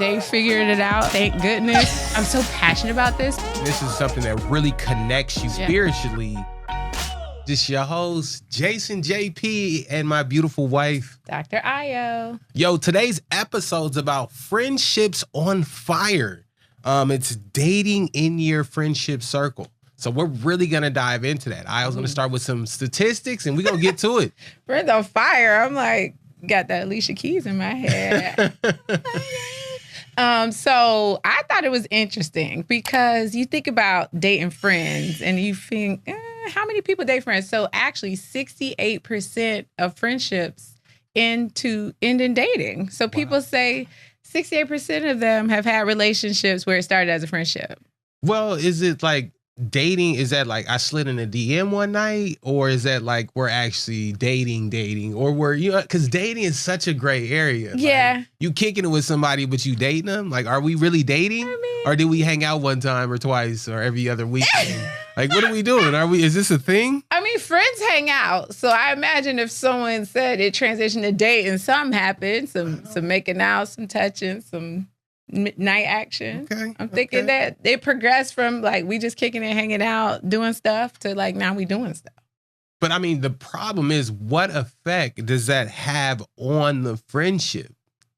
They figured it out. Thank goodness. I'm so passionate about this. This is something that really connects you spiritually. This your host, Jason JP, and my beautiful wife, Dr. Ayo. Yo, today's episode's about friendships on fire. It's dating in your friendship circle. So we're really going to dive into that. I was going to start with some statistics, and we're going to get to it. Friends on fire. I'm like, got that Alicia Keys in my head. So I thought it was interesting because you think about dating friends and you think, how many people date friends? So actually 68% of friendships end in dating. So people say 68% of them have had relationships where it started as a friendship. Well, is it like dating? Is that like I slid in a DM one night, or is that like we're actually dating, or we're, because dating is such a gray area. Yeah. Like, you kicking it with somebody, but you dating them. Like, are we really dating? Or did we hang out one time or twice or every other weekend? Like, what are we doing? Is this a thing? I mean, friends hang out. So I imagine if someone said it transitioned to date and something happened, some making out, some touching, some night action. Okay. I'm thinking that it progressed from like we just kicking it, hanging out, doing stuff to like now we doing stuff. But I mean, the problem is, what effect does that have on the friendship?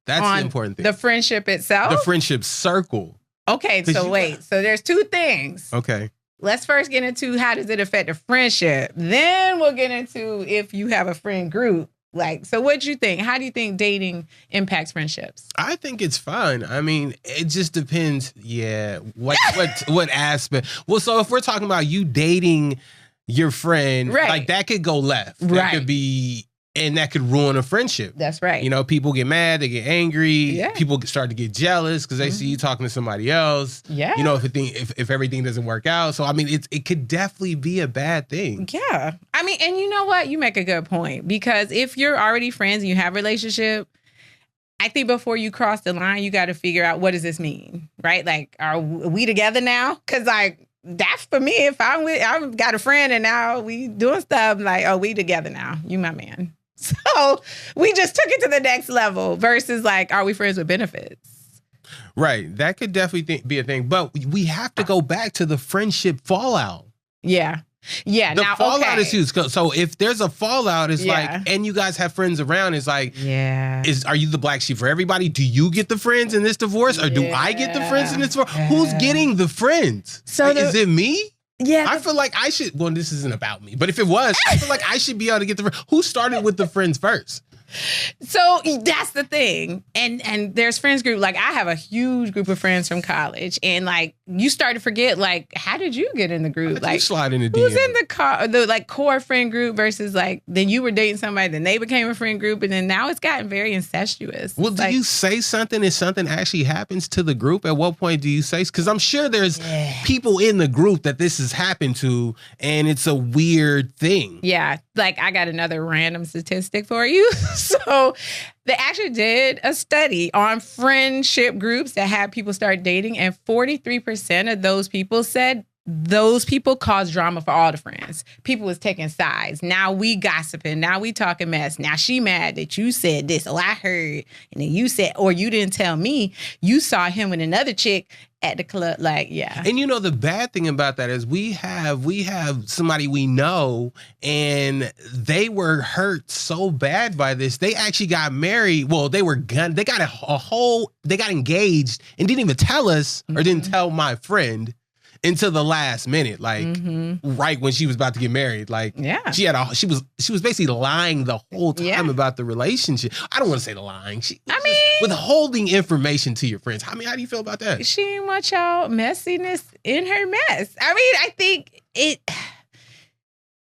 That's the important thing. The friendship itself? The friendship circle. Okay, so wait. So there's two things. Okay. Let's first get into how does it affect the friendship. Then we'll get into if you have a friend group. Like, so what do you think? How do you think dating impacts friendships? I think it's fine. I mean, it just depends. Yeah. What aspect? Well, so if we're talking about you dating your friend, like that could go left. That could be, and that could ruin a friendship. That's right. People get mad, they get angry. Yeah. People start to get jealous because they see you talking to somebody else. Yeah. If everything doesn't work out. So, I mean, it could definitely be a bad thing. Yeah. I mean, and you know what? You make a good point because if you're already friends and you have a relationship, I think before you cross the line, you got to figure out what does this mean, right? Like, are we together now? Because like, that's for me. If I've got a friend and now we doing stuff like, oh, we together now. You my man. So we just took it to the next level versus like, are we friends with benefits? Right. That could definitely be a thing. But we have to go back to the friendship fallout. Yeah. Yeah. The fallout is huge. So if there's a fallout, it's like, and you guys have friends around, it's like, are you the black sheep for everybody? Do you get the friends in this divorce? Or do I get the friends in this divorce? Who's getting the friends? So is it me? Yeah. I feel like I should, well, this isn't about me, but if it was, I feel like I should be able to get the friends. Who started with the friends first? So that's the thing. And there's friends group. Like I have a huge group of friends from college and like you start to forget like, how did you get in the group? Like slide in the DM. Who's in the like core friend group versus like, then you were dating somebody, then they became a friend group. And then now it's gotten very incestuous. Well, do you say something if something actually happens to the group? At what point do you say, because I'm sure there's people in the group that this has happened to and it's a weird thing. Yeah. Like I got another random statistic for you. So they actually did a study on friendship groups that had people start dating, and 43% of those people said those people caused drama for all the friends. People was taking sides. Now we gossiping. Now we talking mess. Now she mad that you said this. Oh, I heard. And then you said, or you didn't tell me. You saw him with another chick at the club. Like, yeah. And the bad thing about that is we have somebody we know and they were hurt so bad by this. They actually got married. Well, they got engaged and didn't even tell us or didn't tell my friend until the last minute, like right when she was about to get married. Like she was basically lying the whole time about the relationship. I don't want to say the lying. Withholding information to your friends. I mean, how do you feel about that? She didn't want y'all messiness in her mess. I mean,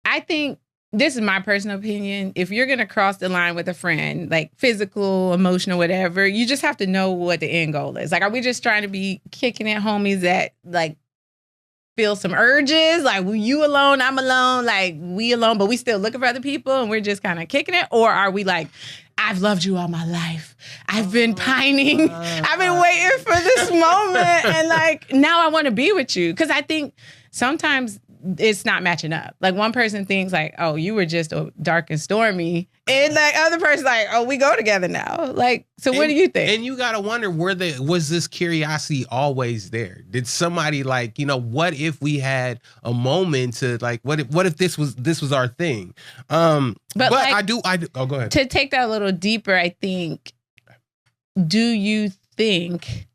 I think this is my personal opinion. If you're going to cross the line with a friend, like physical, emotional, whatever, you just have to know what the end goal is. Like, are we just trying to be kicking at homies that like feel some urges, like you alone, I'm alone, like we alone, but we still looking for other people and we're just kind of kicking it? Or are we like, I've loved you all my life. I've been pining. I've been waiting for this moment. And like, now I want to be with you. Because I think sometimes it's not matching up. Like one person thinks like, oh, you were just dark and stormy. And like other person like, oh, we go together now. Like, so what do you think? And you got to wonder, was this curiosity always there? Did somebody like, what if we had a moment to like, what if this was our thing? But like, I do. Oh, go ahead. To take that a little deeper, I think, do you think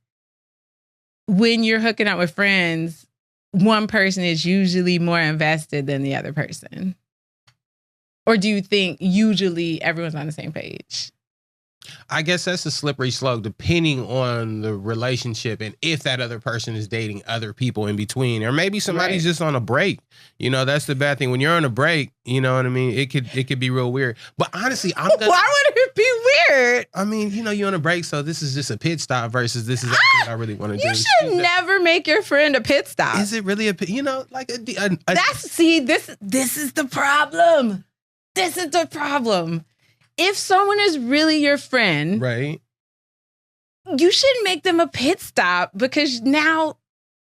when you're hooking up with friends, one person is usually more invested than the other person? Or do you think usually everyone's on the same page? I guess that's a slippery slope depending on the relationship and if that other person is dating other people in between. Or maybe somebody's just on a break. That's the bad thing. When you're on a break, you know what I mean? It could be real weird. But honestly, why would it be weird? I mean, you're on a break, so this is just a pit stop versus this is what I really want to do. You should never make your friend a pit stop. Is it really this is the problem. This is the problem. If someone is really your friend, right, you shouldn't make them a pit stop because now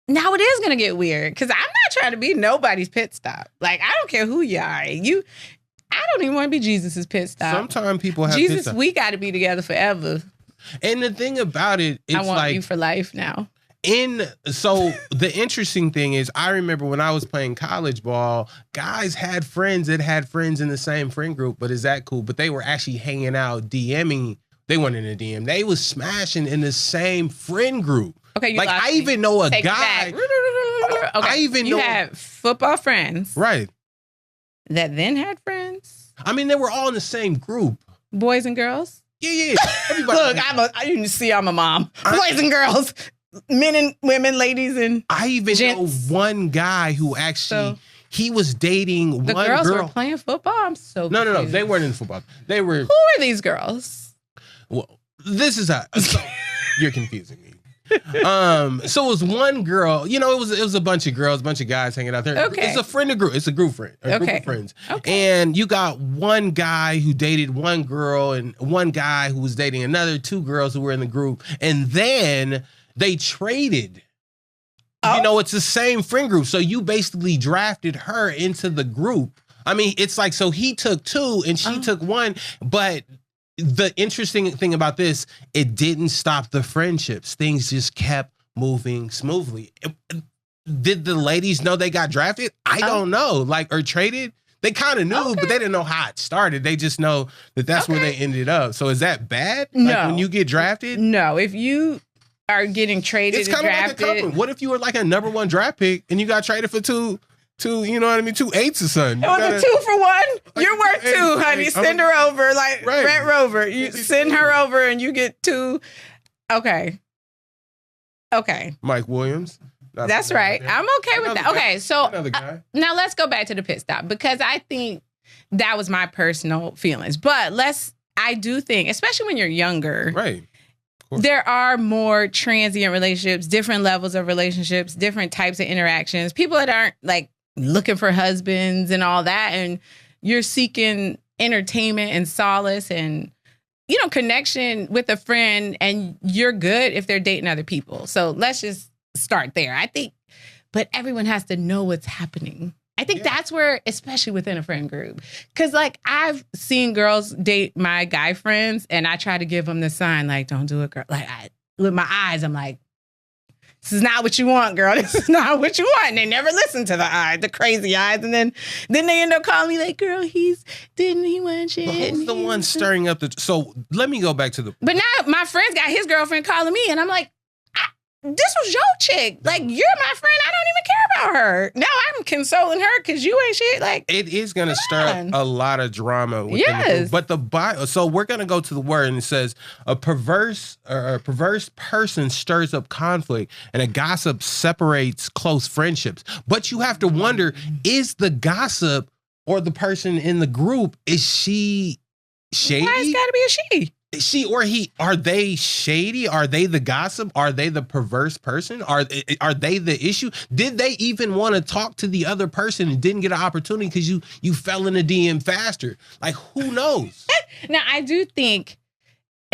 it is going to get weird. Because I'm not trying to be nobody's pit stop. Like, I don't care who you are. I don't even want to be Jesus's pit stop. Sometimes people have Jesus, we got to be together forever. And the thing about it, it's I want you for life now. So the interesting thing is, I remember when I was playing college ball, guys had friends that had friends in the same friend group, but is that cool? But they were actually hanging out, DMing. They weren't in a DM. They was smashing in the same friend group. Okay, like I even know a guy. Okay. I even know you had football friends, right? That then had friends. I mean, they were all in the same group, boys and girls. Yeah. Everybody. Look, I didn't see. I'm a mom. Boys and girls. Men and women, ladies and I even gents. know one guy who actually he was dating one girl. The girls were playing football. I'm so no. confused. They weren't in football. They were. Who are these girls? Well, this is you're confusing me. So it was one girl. It was a bunch of girls, a bunch of guys hanging out there. Okay, it's a friend of group. It's a group friend. Group of friends. Okay. And you got one guy who dated one girl and one guy who was dating another two girls who were in the group, and then they traded. It's the same friend group. So you basically drafted her into the group. I mean, it's like, so he took two and she took one. But the interesting thing about this, it didn't stop the friendships. Things just kept moving smoothly. Did the ladies know they got drafted? I don't know. Or traded? They kind of knew, but they didn't know how it started. They just know that that's where they ended up. So is that bad? No. Like when you get drafted? No. If you are getting traded, it's kind of like a compliment. What if you were like a number one draft pick and you got traded for two, you know what I mean? 2 8s or something. It was a 2 for 1. You're worth 2, honey. Send her over like Red Rover. You send her over and you get 2. Okay. Mike Williams. That's right. I'm okay with that. Okay, so now let's go back to the pit stop because I think that was my personal feelings. But I do think, especially when you're younger, right? There are more transient relationships, different levels of relationships, different types of interactions. People that aren't like looking for husbands and all that. And you're seeking entertainment and solace and, connection with a friend. And you're good if they're dating other people. So let's just start there. I think, but everyone has to know what's happening. I think that's where, especially within a friend group, because I've seen girls date my guy friends and I try to give them the sign, like, don't do it, girl. With my eyes, I'm like, this is not what you want, girl. This is not what you want. And they never listen to the crazy eyes. And then they end up calling me like, girl, he want shit. But who's the one stirring up so let me go back to the. But now my friend's got his girlfriend calling me and I'm like, this was your chick. Like, you're my friend. I don't even care about her. Now I'm consoling her because you ain't shit. Like, it is going to stir up a lot of drama. Within the group. But the Bible, so we're going to go to the word and it says a perverse person stirs up conflict and a gossip separates close friendships. But you have to wonder, is the gossip or the person in the group, is she shady? Why it's got to be a she? She or he, are they shady? Are they the gossip? Are they the perverse person? Are they the issue? Did they even want to talk to the other person and didn't get an opportunity because you fell in the DM faster? Like, who knows? Now, I do think,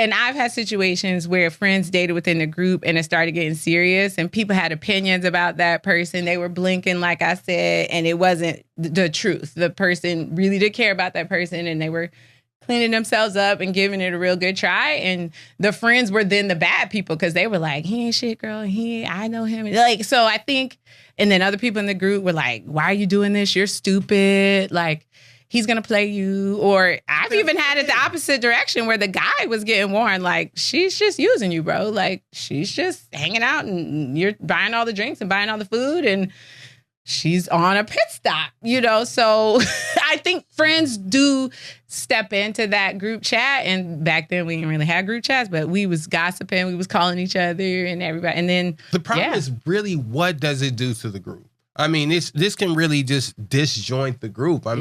And I've had situations where friends dated within the group and it started getting serious and people had opinions about that person. They were blinking, like I said, and it wasn't the truth. The person really did care about that person and they were cleaning themselves up and giving it a real good try. And the friends were then the bad people because they were like, he ain't shit, girl. I know him. Like, so I think, and then other people in the group were like, why are you doing this? You're stupid. Like, he's going to play you. Or I've even had it the opposite direction where the guy was getting warned, like, she's just using you, bro. Like, she's just hanging out and you're buying all the drinks and buying all the food and she's on a pit stop, you know? So I think friends do step into that group chat. And back then we didn't really have group chats, but we was gossiping, we was calling each other and everybody. And then the problem is really, what does it do to the group? I mean, this can really just disjoint the group. I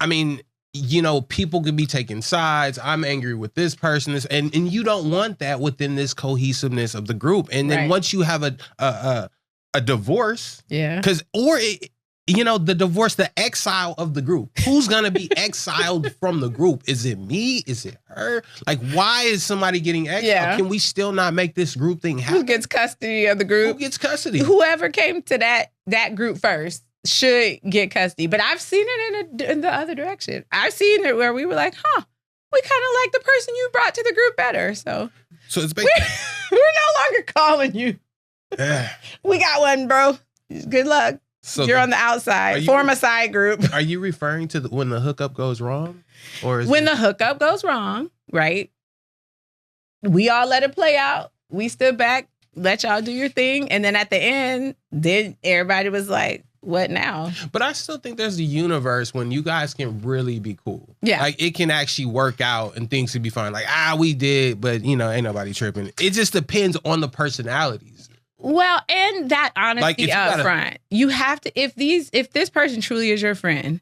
mean, you know, people could be taking sides. I'm angry with this person, and you don't want that within this cohesiveness of the group. And then once you have a divorce, you know, the divorce, the exile of the group. Who's gonna be exiled from the group? Is it me? Is it her? Like, why is somebody getting exiled? Yeah. Can we still not make this group thing happen? Who gets custody of the group? Who gets custody? Whoever came to that group first should get custody. But I've seen it in the other direction. I've seen it where we were like, we kind of like the person you brought to the group better. So it's basically we're no longer calling you. We got one, bro. Good luck. So you're on the outside. Form a side group. Are you referring to when the hookup goes wrong? Or when the hookup goes wrong, right? We all let it play out. We stood back, let y'all do your thing. And then at the end, then everybody was like, what now? But I still think there's a universe when you guys can really be cool. Yeah. Like, it can actually work out and things can be fine. Like, we did, but, you know, ain't nobody tripping. It just depends on the personalities. Well, and that honesty up front. You have to, if this person truly is your friend,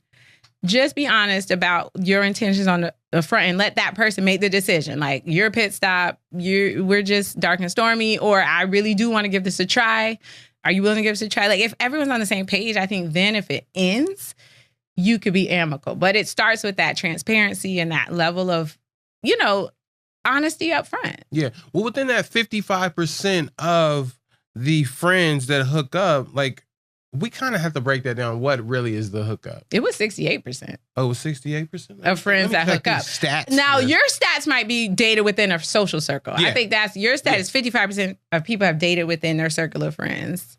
just be honest about your intentions on the front and let that person make the decision. Like, you're a pit stop, we're just dark and stormy, or I really do want to give this a try. Are you willing to give this a try? Like, if everyone's on the same page, I think then if it ends, you could be amicable. But it starts with that transparency and that level of, you know, honesty up front. Yeah. Well, within that 55% of the friends that hook up, like, we kind of have to break that down. What really is the hookup? It was 68%. Oh, it was 68% of friends that hook up. Stats. Now, your stats might be dated within a social circle. Yeah. I think that's your stat is 55% of people have dated within their circle of friends.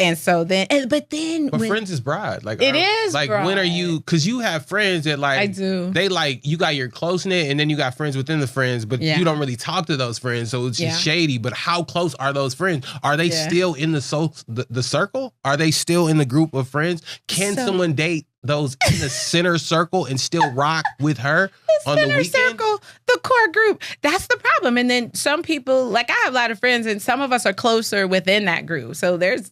And so then, but friends is broad. Like, it is like broad. When are you? Because you have friends that, like, I do. They, like, you got your close knit, and then you got friends within the friends, but you don't really talk to those friends, so it's just shady. But how close are those friends? Are they still in the circle? Are they still in the group of friends? Can someone date those in the center circle and still rock with her on the weekend? Circle, the core group. That's the problem. And then some people, like, I have a lot of friends, and some of us are closer within that group. So there's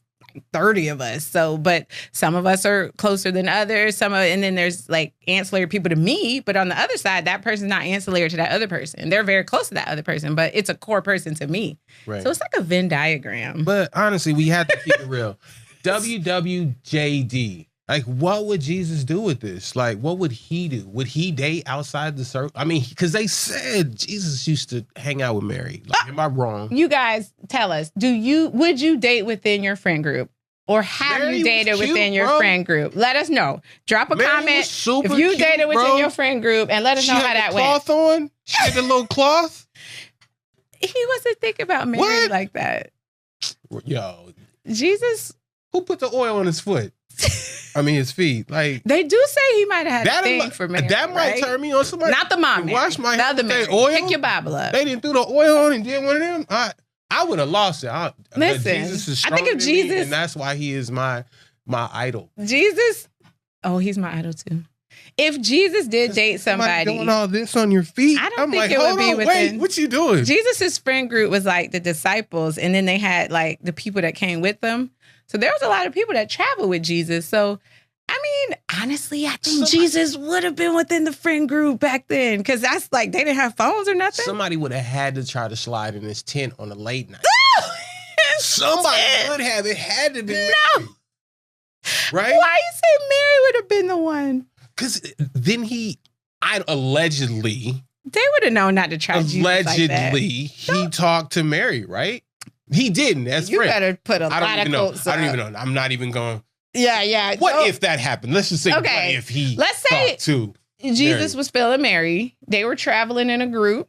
30 of us. So, but some of us are closer than others. And then there's, like, ancillary people to me. But on the other side, that person's not ancillary to that other person. They're very close to that other person, but it's a core person to me. Right. So it's like a Venn diagram. But honestly, we have to keep it real. WWJD. Like, what would Jesus do with this? Like, what would he do? Would he date outside the circle? I mean, because they said Jesus used to hang out with Mary. Like, am I wrong? You guys, tell us, would you date within your friend group? Or have Mary you dated within your friend group? Let us know. Drop a comment if you dated within your friend group and let us know how that went. Cloth on? She had the little cloth? He wasn't thinking about Mary like that. Yo. Jesus. Who put the oil on his foot? I mean, his feet. Like, they do say he might have had a thing for Mary. That might turn me on. Somebody, not the mom. Wash my hands. The other Mary. Oil. Pick your Bible up. They didn't throw the oil on and did one of them. I would have lost it. Listen, Jesus is I think if Jesus, me, and that's why he is my idol. Jesus, he's my idol too. If Jesus did date somebody doing all this on your feet, I don't think it would be within. Wait, what you doing? Jesus's friend group was like the disciples, and then they had, like, the people that came with them. So there was a lot of people that traveled with Jesus. So, I mean, honestly, I think Jesus would have been within the friend group back then, because that's like, they didn't have phones or nothing. Somebody would have had to try to slide in his tent on a late night. Somebody would have. It had to be Mary. Right? Why you say Mary would have been the one? Because then allegedly, They would have known not to try Jesus like that. Allegedly, he talked to Mary, right? He didn't. As You friend. better put a lot of quotes. I don't even know. I'm not even going. Yeah. What if that happened? Let's just say, what if he Let's say talked to Jesus Mary? was feeling Mary. They were traveling in a group,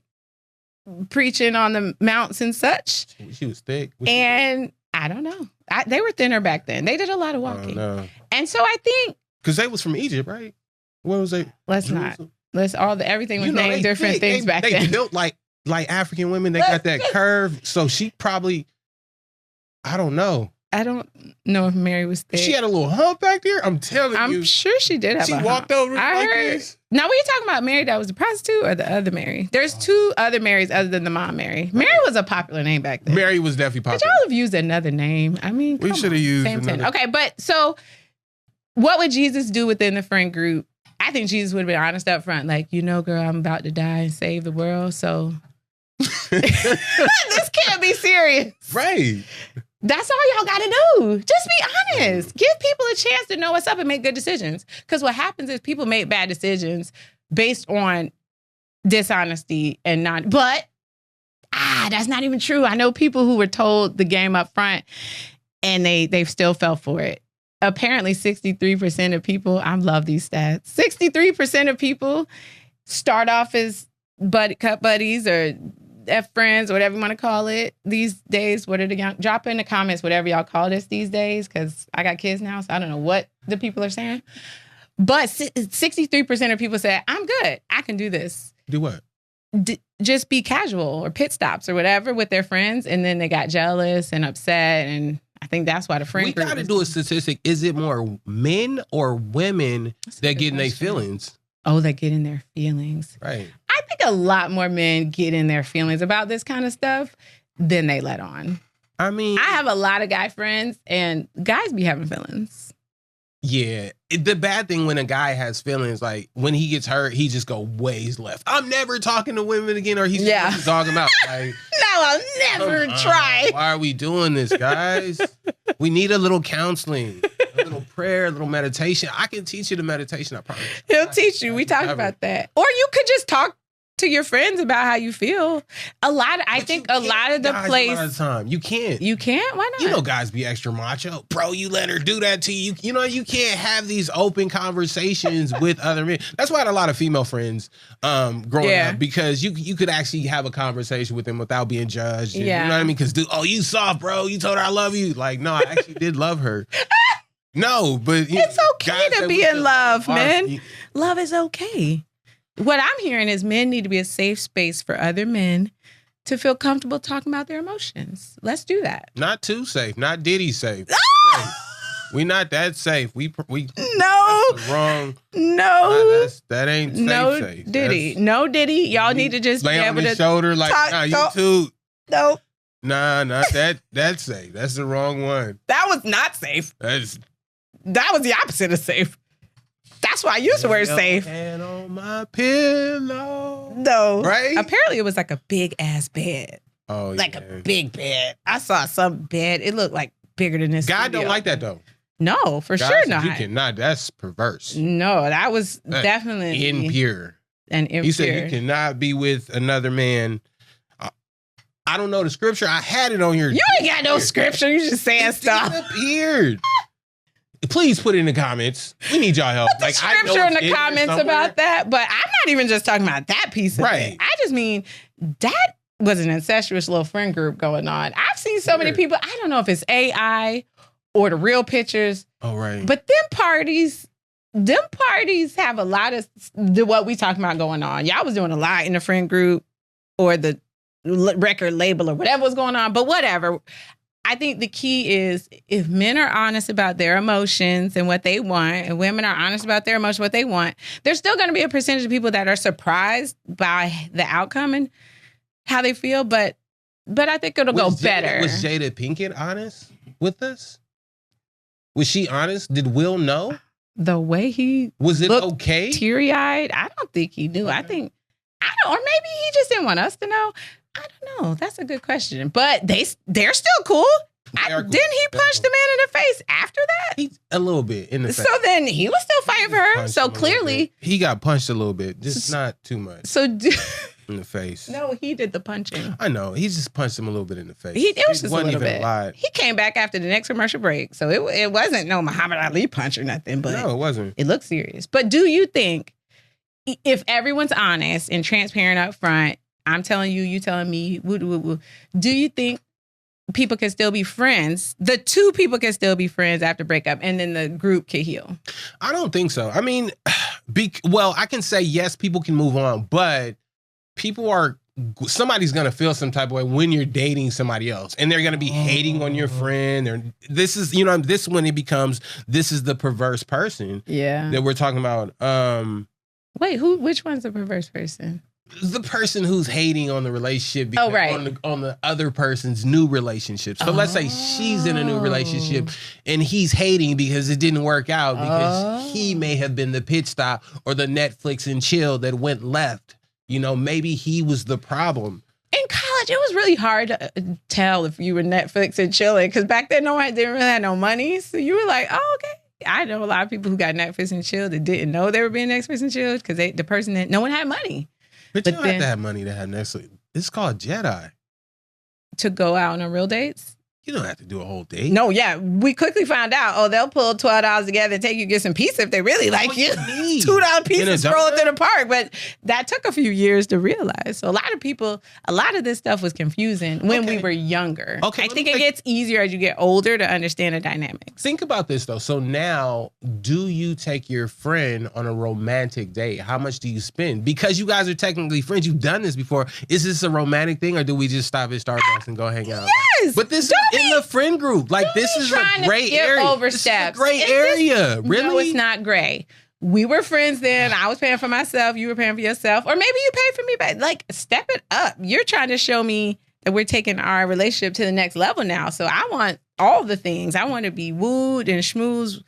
preaching on the mounts and such. She was thick. And I don't know. They were thinner back then. They did a lot of walking. No. And so I think, because they was from Egypt, right? Where was they? let's not. Everything was named different things back then. then. They built like African women. They got that curve. So she probably, I don't know. I don't know if Mary was thick. She had a little hump back there. I'm telling you. I'm sure she did have She a walked hump. over I like heard. this. Now, were you talking about Mary that was the prostitute or the other Mary? There's two other Marys other than the mom Mary. Mary was a popular name back then. Mary was definitely Could popular. y'all have used another name? I mean, We should have used same thing. another. Okay, but so what would Jesus do within the friend group? I think Jesus would have been honest up front. Like, girl, I'm about to die and save the world. So this can't be serious. Right. That's all y'all got to do. Just be honest. Give people a chance to know what's up and make good decisions. Because what happens is people make bad decisions based on dishonesty and not. But that's not even true. I know people who were told the game up front and they still fell for it. Apparently 63% of people, I love these stats, 63% of people start off as cut buddies or F friends or whatever you want to call it these days. What are the young? Drop in the comments whatever y'all call this these days, because I got kids now, so I don't know what the people are saying. But 63% of people said, I'm good. I can do this. Do what? Just be casual or pit stops or whatever with their friends. And then they got jealous and upset. And I think that's why the friend group. We got to do a statistic. Is it more men or women that get in their feelings? Oh, they get in their feelings. Right. I think a lot more men get in their feelings about this kind of stuff than they let on. I mean, I have a lot of guy friends and guys be having feelings. Yeah. The bad thing when a guy has feelings, like when he gets hurt, he just go ways left. I'm never talking to women again, or he's just talking about like, no, I'll never try. Why are we doing this, guys? We need a little counseling, a little prayer, a little meditation. I can teach you the meditation, I promise. He'll teach you. We talked about that. Or you could just talk to your friends about how you feel. I think a lot of the place. A lot of time. You can't. You can't? Why not? You know, guys be extra macho. Bro, you let her do that to you. You know, you can't have these open conversations with other men. That's why I had a lot of female friends growing up, because you could actually have a conversation with them without being judged. And, you know what I mean? Because, you soft, bro. You told her I love you. Like, no, I actually did love her. No, but it's okay to be in love, man. Love is okay. What I'm hearing is men need to be a safe space for other men to feel comfortable talking about their emotions. Let's do that. Not too safe. Not Diddy safe. We not that safe. We no wrong. No, that ain't safe. No safe. Diddy. No Diddy. Y'all need to just lay be on able his to shoulder like you too. No. Nah, not that. That's safe. That's the wrong one. That was not safe. That was the opposite of safe. That's why I use the word safe. Hand on my pillow. No. Right? Apparently it was like a big ass bed. Oh, like a big bed. I saw some bed. It looked like bigger than this. God don't like that though. No, for God sure said not. You cannot. That's perverse. No, that was definitely impure. And impure. He said you cannot be with another man. I don't know the scripture. I had it on your. You ain't got no scripture. You just saying stuff. Disappeared. Please put it in the comments. We need y'all help. Put the scripture in the comments about that. But I'm not even just talking about that piece of it. I just mean that was an incestuous little friend group going on. I've seen so many people. I don't know if it's AI or the real pictures. Oh, right. But them parties have a lot of what we talking about going on. Y'all was doing a lot in the friend group or the record label or whatever was going on. But whatever. I think the key is if men are honest about their emotions and what they want, and women are honest about their emotions, what they want, there's still going to be a percentage of people that are surprised by the outcome and how they feel. But I think it'll go better. Was Jada Pinkett honest with us? Was she honest? Did Will know? The way he was it okay? Teary-eyed? I don't think he knew. Or maybe he just didn't want us to know. I don't know. That's a good question. But they're still cool. Didn't he punch the man in the face after that? He a little bit in the face. So then he was still fighting for her. Punched So him a little clearly, bit. He got punched a little bit, just not too much so in the face. no, he did the punching. I know. He just punched him a little bit in the face. It was just a wasn't little even bit. lot. He came back after the next commercial break, so it wasn't no Muhammad Ali punch or nothing. But No, it wasn't. it looked serious. But do you think, if everyone's honest and transparent up front, I'm telling you, you telling me, do you think people can still be friends? The two people can still be friends after breakup, and then the group can heal? I don't think so. I mean, I can say yes, people can move on, but somebody's going to feel some type of way when you're dating somebody else, and they're going to be hating on your friend. Or this is when it becomes, this is the perverse person that we're talking about. Wait, which one's the perverse person? The person who's hating on the relationship because on the other person's new relationship. So let's say she's in a new relationship and he's hating because it didn't work out because he may have been the pit stop or the Netflix and chill that went left. Maybe he was the problem. In college, it was really hard to tell if you were Netflix and chilling because back then, no one didn't really have no money. So you were like, oh, okay. I know a lot of people who got Netflix and chill that didn't know they were being Netflix and chill because the person that no one had money. But you don't have to have money to have Netflix. It's called Jedi. To go out on real dates? You don't have to do a whole date. No, yeah. We quickly found out, they'll pull $12 together and take you get some pizza if they really like you. $2 pizza scrolling through the park. But that took a few years to realize. So a lot of this stuff was confusing when we were younger. Okay, I think it gets easier as you get older to understand the dynamics. Think about this though. So now, do you take your friend on a romantic date? How much do you spend? Because you guys are technically friends. You've done this before. Is this a romantic thing or do we just stop at Starbucks and go hang out? Yes. But this is in the friend group. Like this is a gray area. This is a gray area. Really? No, it's not gray. We were friends then. I was paying for myself. You were paying for yourself. Or maybe you paid for me back. Like, step it up. You're trying to show me that we're taking our relationship to the next level now. So I want all the things. I want to be wooed and schmoozed.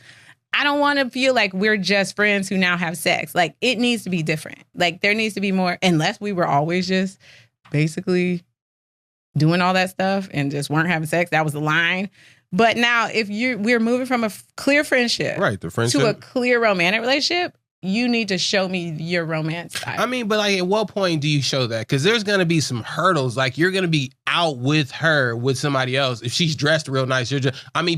I don't want to feel like we're just friends who now have sex. Like, it needs to be different. Like, there needs to be more, unless we were always just basically doing all that stuff and just weren't having sex. That was the line. But now if we're moving from a clear friendship, right, the friendship, to a clear romantic relationship, you need to show me your romance side. I mean, but like, at what point do you show that? Because there's going to be some hurdles. Like, you're going to be out with her with somebody else. If she's dressed real nice,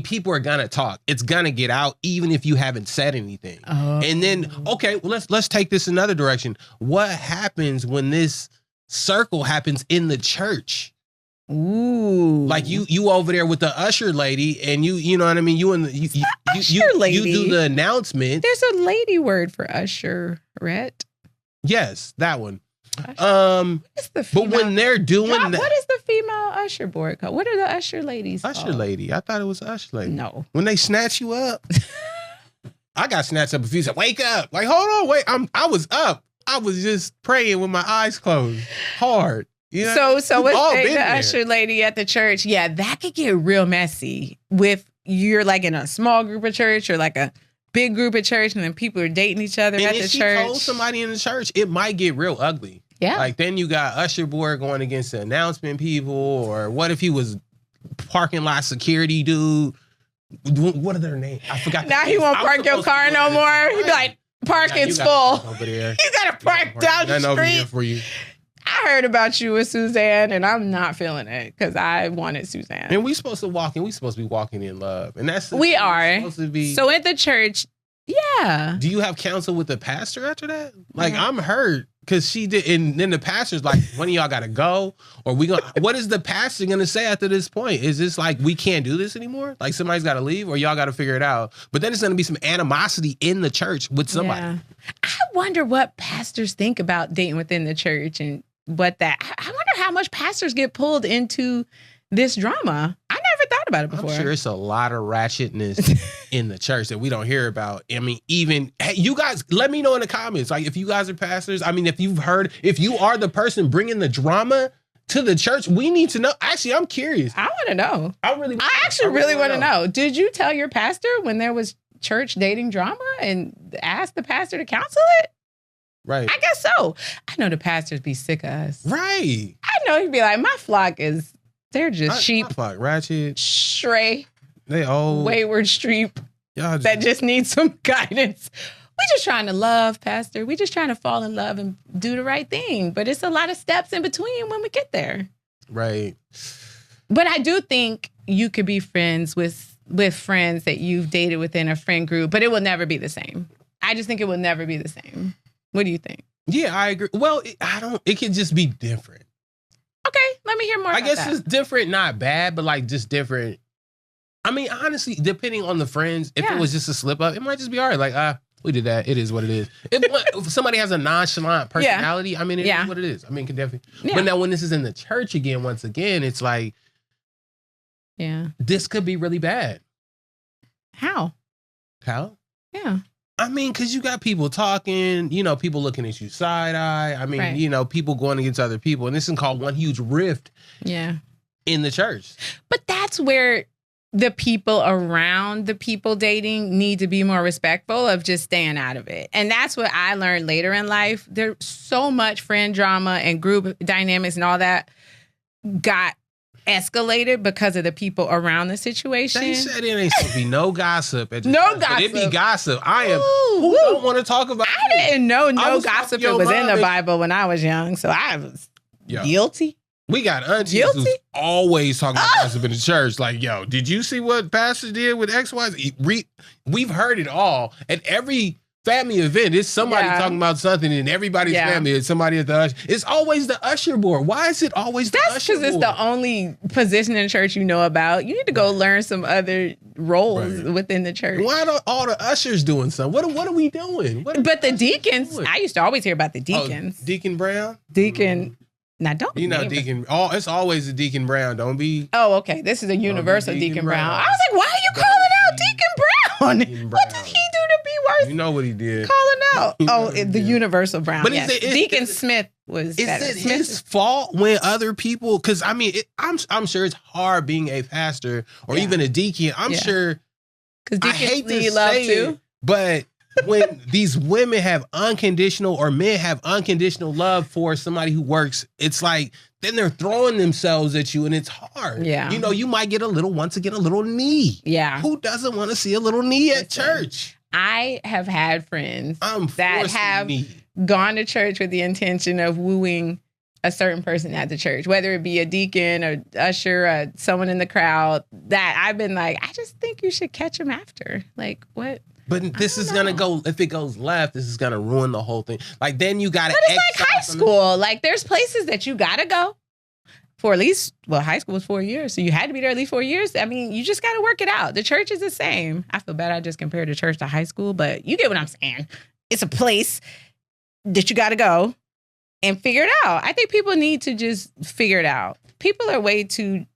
people are going to talk. It's going to get out even if you haven't said anything. And then, okay, well, let's take this another direction. What happens when this circle happens in the church? Ooh, like you over there with the usher lady, and you know what I mean. You do the announcement. There's a lady word for usherette. Yes, that one. What's the female? But when they're doing that, what is the female usher board called? What are the usher ladies usher called? lady. I thought it was usher lady. No, when they snatch you up. I got snatched up a few times. Wake up! Like, hold on, wait. I was up. I was just praying with my eyes closed, hard. So what's the usher lady at the church? Yeah, that could get real messy with you're like in a small group of church or like a big group of church, and then people are dating each other at the church. And if she told somebody in the church, it might get real ugly. Yeah, like then you got usher board going against the announcement people, or what if he was parking lot security dude? What are their names? I forgot. Now he won't park your car no more. He'd be like, parking's full. Over there. You gotta park down the street. Over here for you. I heard about you with Suzanne, and I'm not feeling it because I wanted Suzanne. And we supposed to be walking in love, and that's we are supposed to be. So at the church, yeah. Do you have counsel with the pastor after that? Like, I'm hurt because she did, and then the pastor's like, "One of y'all got to go, or we gonna." What is the pastor gonna say after this point? Is this like we can't do this anymore? Like somebody's got to leave, or y'all got to figure it out? But then it's gonna be some animosity in the church with somebody. Yeah. I wonder what pastors think about dating within the church and. I wonder how much pastors get pulled into this drama. I never thought about it before. I'm sure it's a lot of ratchetness in the church that we don't hear about. I mean, hey, you guys, let me know in the comments. Like, if you guys are pastors, I mean, if you are the person bringing the drama to the church, we need to know. Actually, I'm curious. I want to know. I actually really want to know. Did you tell your pastor when there was church dating drama and ask the pastor to counsel it? Right. I guess so. I know the pastors be sick of us. Right. I know he'd be like, my flock is They're just sheep. Fuck, ratchet. Stray. They old. Wayward sheep Y'all that just need some guidance. We just trying to love, Pastor. We just trying to fall in love and do the right thing. But it's a lot of steps in between when we get there. Right. But I do think you could be friends with friends that you've dated within a friend group, but it will never be the same. I just think it will never be the same. What do you think? Yeah, I agree. Well, it could just be different. Okay, let me hear more. I guess it's different, not bad, but like just different. I mean, honestly, depending on the friends, if it was just a slip up, it might just be all right. Like, we did that. It is what it is. If somebody has a nonchalant personality, I mean, it is what it is. I mean, it can definitely. Yeah. But now when this is in the church again, once again, it's like, this could be really bad. How? Yeah. I mean, because you got people talking, people looking at you side eye. I mean, people going against other people. And this is called one huge rift in the church. But that's where the people around the people dating need to be more respectful of just staying out of it. And that's what I learned later in life. There's so much friend drama and group dynamics and all that got escalated because of the people around the situation. They said it ain't supposed to be no gossip. No gossip. It be gossip. Who don't want to talk about it? I didn't know gossip was in the Bible when I was young, so I was guilty. We got aunties who's always talking about gossip in the church. Like, yo, did you see what pastor did with X, Y, Z? We've heard it all. At every family event, it's somebody talking about something in everybody's family. It's somebody at the usher. It's always the usher board. Why is it always the usher board? That's because it's the only position in church you know about. You need to go learn some other roles within the church. Why are all the ushers doing something? What are we doing? But the deacons, I used to always hear about the deacons. Deacon Brown? Deacon... Now, don't Deacon. It's always a Deacon Brown. Don't be. Oh, okay. This is a universal Deacon Brown. I was like, why are you calling out Deacon Brown? What did he do to be worse? You know what he did. Calling out. The universal Brown. But Deacon Smith was better. Is it his fault when other people? Because I mean, I'm sure it's hard being a pastor or even a deacon. I'm sure. Because deacons need love too. But when these women have unconditional or men have unconditional love for somebody who works, it's like then they're throwing themselves at you and it's hard. Yeah. You might want to get a little knee. Yeah. Who doesn't want to see a little knee at church? I have had friends that have gone to church with the intention of wooing a certain person at the church, whether it be a deacon or usher or someone in the crowd, that I've been like, I just think you should catch them after. Like, what? But this is going to go, if it goes left, this is going to ruin the whole thing. Like, then you got to. But it's like high school. Like, there's places that you got to go for at least, high school was 4 years. So you had to be there at least 4 years. I mean, you just got to work it out. The church is the same. I feel bad I just compared the church to high school, but you get what I'm saying. It's a place that you got to go and figure it out. I think people need to just figure it out. People are way too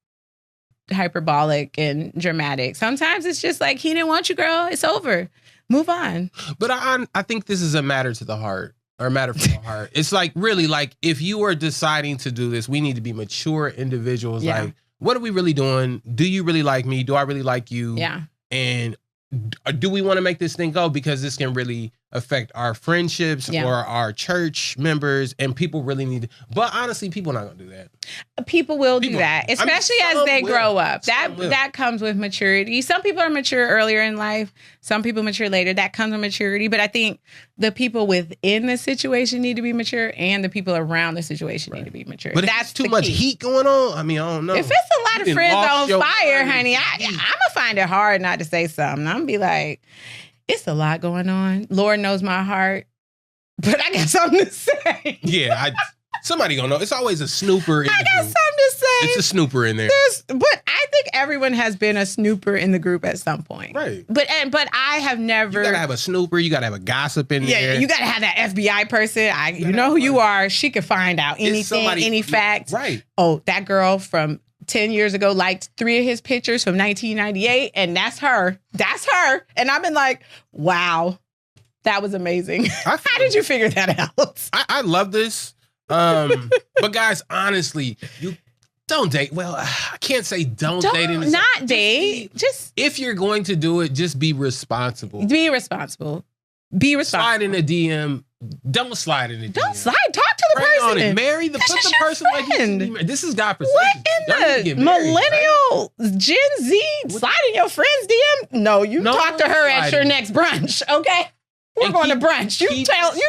hyperbolic and dramatic. Sometimes it's just like, he didn't want you, girl. It's over. Move on. But I think this is a matter to the heart, or a matter for the heart. It's like, really, like, if you are deciding to do this, we need to be mature individuals. Yeah. Like, what are we really doing? Do you really like me? Do I really like you? Yeah. And do we want to make this thing go? Because this can really affect our friendships or our church members, and people really need to. But honestly, people are not going to do that. People will do that, especially as they grow up. That comes with maturity. Some people are mature earlier in life. Some people mature later. That comes with maturity. But I think the people within the situation need to be mature, and the people around the situation need to be mature. But that's too much heat going on. I mean, I don't know. If it's a lot of friends on fire, honey, I'm going to find it hard not to say something. I'm going to be like, it's a lot going on. Lord knows my heart, but I got something to say. Yeah, somebody gonna know. It's always a snooper in the group. I got something to say. It's a snooper in there. But I think everyone has been a snooper in the group at some point. Right. But I have never. You gotta have a snooper. You gotta have a gossip in there. Yeah, you gotta have that FBI person. You know who you are. She can find out anything, any fact. Right. Oh, that girl from 10 years ago liked 3 of his pictures from 1998, and that's her. That's her. And I've been like, wow, that was amazing. How did you figure that out? I love this. But guys, honestly, you don't date. Well, I can't say don't date. Not date. Just if you're going to do it, just be responsible. Be responsible. Be responsible. Slide in a DM. Don't slide in a DM. Don't slide. Talk Talk to the Pray on person. it. Marry the That's put just the your person like you should be married. This is God for What in the millennial Gen Z slide in your friend's DM? No, you No talk to her at your sliding. next brunch, okay? We're going to brunch. You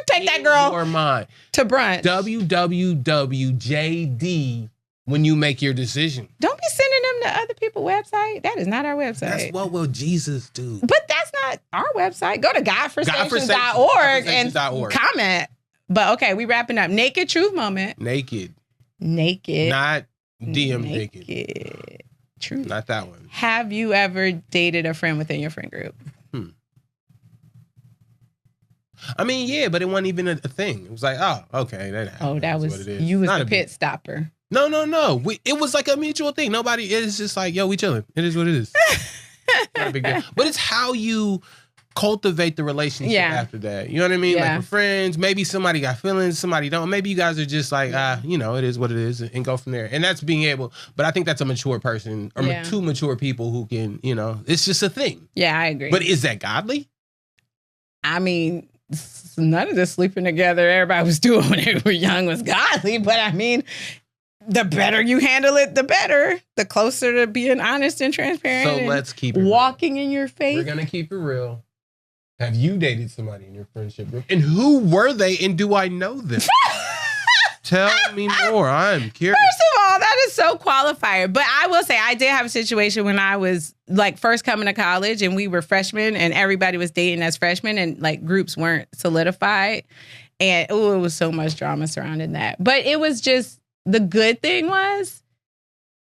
take that girl Your mind. to brunch. www.jd when you make your decision. Don't be sending them to other people's website. That is not our website. That's what will Jesus do. But that's not our website. Go to godforsations.org and godforsations.org. comment. But okay, we wrapping up. Naked truth moment. Naked. Naked. Not DM naked. Truth. Not that one. Have you ever dated a friend within your friend group? I mean, yeah, but it wasn't even a thing. It was like, oh, okay, that happens. Oh, that That's was what it is. you was Not the a pit big- stopper. No. It was like a mutual thing. Nobody. It's just like, yo, we chilling. It is what it is. Not a big deal. But it's how you cultivate the relationship after that. You know what I mean? Yeah. Like with friends, maybe somebody got feelings, somebody don't. Maybe you guys are just like, it is what it is, and go from there. And that's being able. But I think that's a mature person or two mature people who can, it's just a thing. Yeah, I agree. But is that godly? I mean, none of this sleeping together everybody was doing when they were young was godly. But I mean, the better you handle it, the better. The closer to being honest and transparent. So and let's keep it walking real. in your faith. We're gonna keep it real. Have you dated somebody in your friendship group? And who were they? And do I know them? Tell me more. I'm curious. First of all, that is so qualifier. But I will say I did have a situation when I was like first coming to college and we were freshmen and everybody was dating as freshmen and like groups weren't solidified. And it was so much drama surrounding that. But it was just the good thing was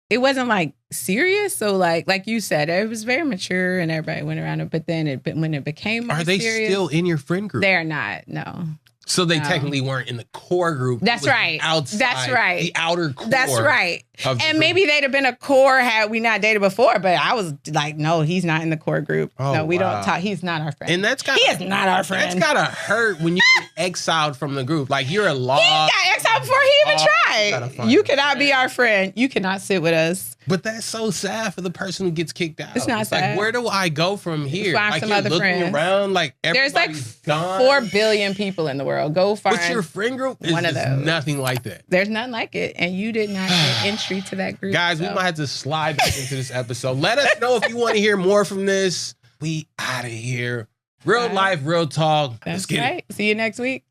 it wasn't like serious. So like you said, it was very mature and everybody went around it. But then when it became more Are they serious, still in your friend group? they're not. No. So they technically weren't in the core group. That's right. Outside. That's right. The outer core. That's right. of the And group. maybe they'd have been a core had we not dated before, but I was like, no, he's not in the core group. Oh, no, we wow. don't talk. He's not our friend. And that's he is not our friend. That's gotta hurt when you get exiled from the group. Like you're a lost. He got exiled before he even gotta tried. find You a cannot be our friend. You cannot sit with us. But that's so sad for the person who gets kicked out. It's not sad. Like, where do I go from here? Find like some you're other looking friends. around, like There's like everybody's gone. 4 billion people in the world. Go find But your friend group is one of just those. nothing like that. There's nothing like it. And you did not get entry to that group. Guys, we might have to slide back into this episode. Let us know if you want to hear more from this. We out of here. Real life, real talk. Let's That's get it. right. See you next week.